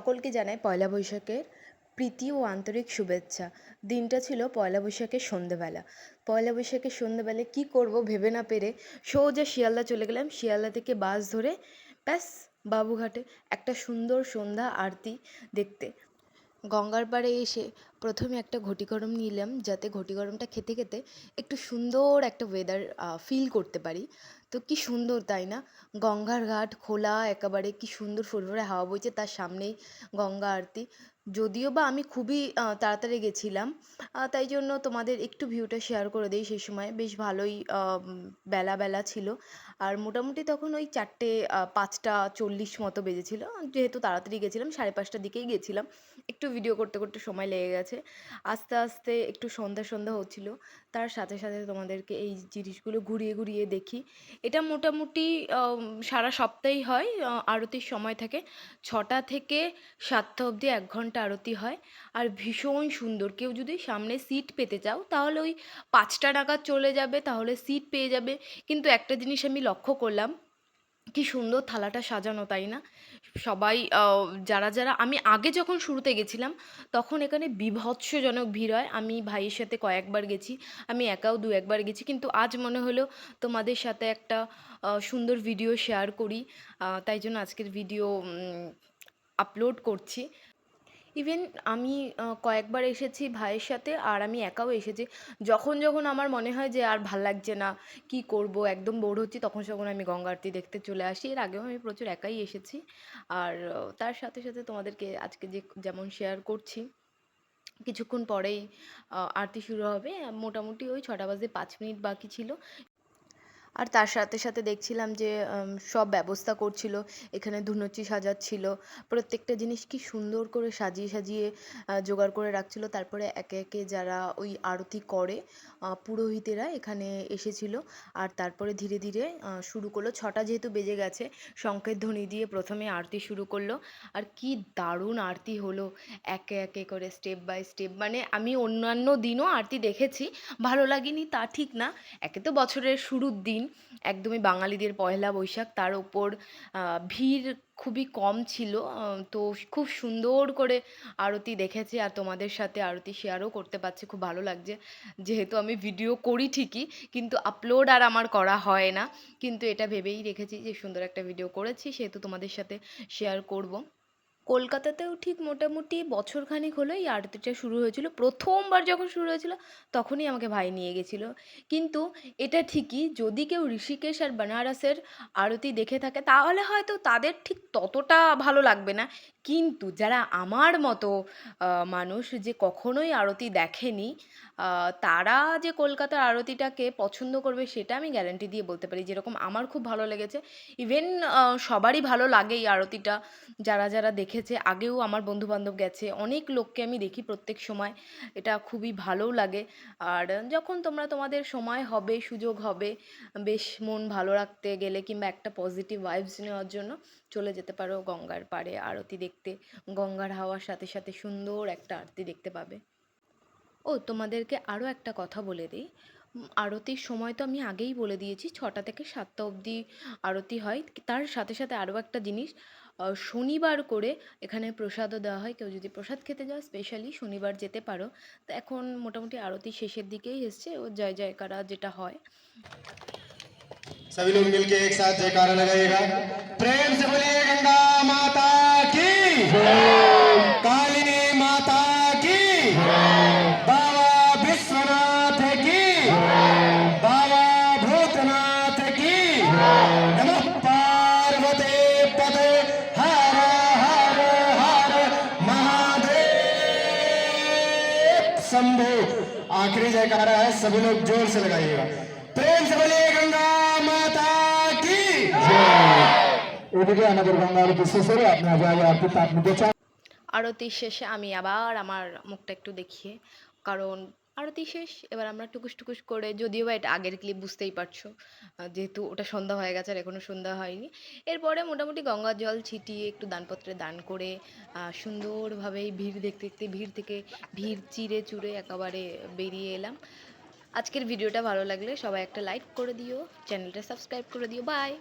সকলকে জানাই পয়লা বৈশাখের প্রীতি ও আন্তরিক শুভেচ্ছা। দিনটা ছিল পয়লা বৈশাখের সন্ধেবেলা। পয়লা বৈশাখের সন্ধেবেলায় কী করব ভেবে না পেরে সোজা শিয়ালদা চলে গেলাম। শিয়ালদা থেকে বাস ধরে ব্যাস বাবুঘাটে একটা সুন্দর সন্ধ্যা আরতি দেখতে। গঙ্গার পাড়ে এসে প্রথমে একটা ঘটি গরম নিলাম, যাতে ঘটি গরমটা খেতে খেতে একটু সুন্দর একটা ওয়েদার ফিল করতে পারি। তো কি সুন্দর তাই না? গঙ্গার ঘাট খোলা একেবারে, কি সুন্দর ফুরফুরে হাওয়া বইছে, তার সামনেই গঙ্গা আরতি। যদিও বা আমি খুবই তাড়াতাড়ি গেছিলাম, তাই জন্য তোমাদের একটু ভিউটা শেয়ার করে দিই। সেই সময় বেশ ভালোই বেলা বেলা ছিল, আর মোটামুটি তখন ওই 5:40 মতো বেজেছিল। যেহেতু তাড়াতাড়ি গেছিলাম, 5:30টার দিকেই গেছিলাম, একটু ভিডিও করতে করতে সময় লেগে গেছে। আস্তে আস্তে একটু সন্ধ্যা সন্ধ্যা হচ্ছিল, তার সাথে সাথে তোমাদেরকে এই জিনিসগুলো ঘুরিয়ে ঘুরিয়ে দেখি। এটা মোটামুটি সারা সপ্তাহেই হয়। আরতির সময় থাকে 6টা থেকে 7টা অবধি, 1 ঘন্টা আরতি হয়। আর ভীষণ সুন্দর। কেউ যদি সামনে সিট পেতে চাও তাহলে ওই 5টা নাগাদ চলে যাবে, তাহলে সিট পেয়ে যাবে। কিন্তু একটা জিনিস আমি লক্ষ্য করলাম, কি সুন্দর থালাটা সাজানো তাই না? সবাই যারা যারা আমি আগে যখন শুরুতে গেছিলাম তখন এখানে বীভৎসজনক ভিড় হয়। আমি ভাইয়ের সাথে কয়েকবার গেছি, আমি একাও 2-1 বার গেছি, কিন্তু আজ মনে হলো তোমাদের সাথে একটা সুন্দর ভিডিও শেয়ার করি। তাই জন্য আজকের ভিডিও আপলোড করছি। ইভেন আমি কয়েকবার এসেছি ভাইয়ের সাথে, আর আমি একাও এসেছি। যখন যখন আমার মনে হয় যে আর ভাল লাগছে না, কি করব, একদম বোর হচ্ছি, তখন যখন আমি গঙ্গা আরতি দেখতে চলে আসি। এর আগেও আমি প্রচুর একাই এসেছি। আর তার সাথে সাথে তোমাদেরকে আজকে যেমন শেয়ার করছি, কিছুক্ষণ পরেই আরতি শুরু হবে। মোটামুটি ওই 6টা বাজতে 5 মিনিট বাকি ছিল। আর তার সাথে সাথে দেখছিলাম যে সব ব্যবস্থা করছিল, এখানে ধুনুচি সাজাচ্ছিল, প্রত্যেকটা জিনিস কি সুন্দর করে সাজিয়ে সাজিয়ে জোগাড় করে রাখছিল। তারপরে একে একে যারা ওই আরতি করে পুরোহিতেরা এখানে এসেছিল, আর তারপরে ধীরে ধীরে শুরু করলো। 6টা যেহেতু বেজে গেছে, শঙ্খের ধ্বনি দিয়ে প্রথমে আরতি শুরু করলো। আর কি দারুণ আরতি হলো, একে একে করে স্টেপ বাই স্টেপ। মানে আমি অন্যান্য দিনও আরতি দেখেছি, ভালো লাগেনি তা ঠিক না। একে তো বছরের শুরুর দিন, একদমই বাঙালিদের পয়লা বৈশাখ, তার ওপর ভিড় খুবই কম ছিল। তো খুব সুন্দর করে আরতি দেখেছি, আর তোমাদের সাথে আরতি শেয়ারও করতে পারছি, খুব ভালো লাগছে। যেহেতু আমি ভিডিও করি ঠিকই, কিন্তু আপলোড আর আমার করা হয় না, কিন্তু এটা ভেবেই রেখেছি যে সুন্দর একটা ভিডিও করেছি, সেহেতু তোমাদের সাথে শেয়ার করব। কলকাতাতেও ঠিক মোটামুটি বছরখানেক হলো এই আরতিটা শুরু হয়েছিল। প্রথমবার যখন শুরু হয়েছিল তখনই আমাকে ভাই নিয়ে গেছিলো। কিন্তু এটা ঠিকই, যদি কেউ ঋষিকেশ আর বেনারসের আরতি দেখে থাকে তাহলে হয়তো তাদের ঠিক ততটা ভালো লাগবে না। কিন্তু যারা আমার মতো মানুষ, যে কখনোই আরতি দেখেনি, তারা যে কলকাতার আরতিটাকে পছন্দ করবে সেটা আমি গ্যারান্টি দিয়ে বলতে পারি। যেরকম আমার খুব ভালো লেগেছে, ইভেন সবারই ভালো লাগে এই আরতিটা। যারা যারা দেখেছে, আগেও আমার বন্ধুবান্ধব গেছে, অনেক লোককে আমি দেখি প্রত্যেক সময়, এটা খুবই ভালোও লাগে। আর যখন তোমাদের সময় হবে, সুযোগ হবে, বেশ মন ভালো রাখতে গেলে কিংবা একটা পজিটিভ ভাইবস নেওয়ার জন্য চলে যেতে পারো গঙ্গার পাড়ে আরতি দেখতে। গঙ্গার হাওয়ার সাথে সাথে সুন্দর একটা আরতি দেখতে পাবে। ও তোমাদেরকে আরও একটা কথা বলে দিই, আরতির সময় তো আমি আগেই বলে দিয়েছি 6টা থেকে 7টা অবধি আরতি হয়। তার সাথে সাথে আরও একটা জিনিস, শনিবার করে এখানে প্রসাদও দেওয়া হয়। কেউ যদি প্রসাদ খেতে যাও স্পেশালি শনিবার যেতে পারো। তো এখন মোটামুটি আরতি শেষের দিকেই এসছে, ও জয় জয়কারা যেটা হয়। सभी लोग मिलके एक साथ जयकारा लगाइएगा। प्रेम से बोलिए गंगा माता की, काली माता की, बाबा विश्वनाथ की, बाबा भूतनाथ की। नमः पार्वती पदे हर हर हर महादेव शंभो। आखिरी जयकारा है, सभी लोग जोर से लगाइएगा। प्रेम से बोलिए गंगा माता की। এদিকে আমাদের গঙ্গা আরতি শেষ হলে আপনারা যারা আরতি তাপ নিতে চান। আরতির শেষে আমি আবার আমার মুখটা একটু দেখিয়ে, কারণ আরতি শেষ, এবার আমরা টুকুস টুকুস করে, যদিও বা এটা আগের ক্লিপ বুঝতেই পারছো, যেহেতু ওটা সন্ধ্যা হয়ে গেছে আর এখনও সন্ধ্যা হয়নি। এরপরে মোটামুটি গঙ্গার জল ছিটিয়ে একটু দানপত্রে দান করে সুন্দরভাবে ভিড় দেখতে দেখতে ভিড় চিরে চুরে একেবারে বেরিয়ে এলাম। আজকের ভিডিওটা ভালো লাগলে সবাই একটা লাইক করে দিও, চ্যানেলটা সাবস্ক্রাইব করে দিও। বাই।